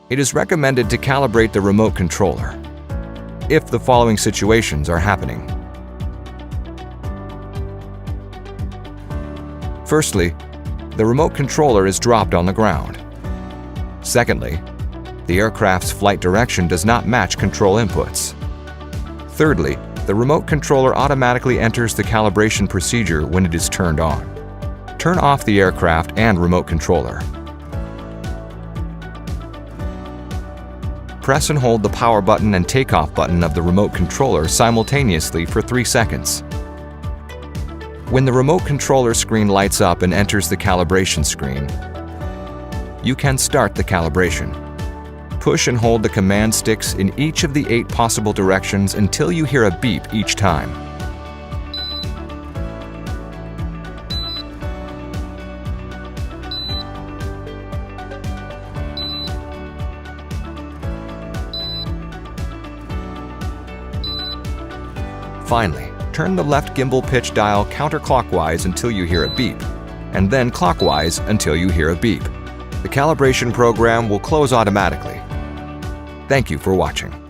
it is recommended to calibrate the remote controller if the following situations are happening. Firstly, the remote controller is dropped on the ground. Secondly, the aircraft's flight direction does not match control inputs. Thirdly, the remote controller automatically enters the calibration procedure when it is turned on. Turn off the aircraft and remote controller. Press and hold the power button and takeoff button of the remote controller simultaneously for 3 seconds. When the remote controller screen lights up and enters the calibration screen, you can start the calibration. Push and hold the command sticks in each of the 8 possible directions until you hear a beep each time. Finally, turn the left gimbal pitch dial counterclockwise until you hear a beep, and then clockwise until you hear a beep. The calibration program will close automatically. Thank you for watching.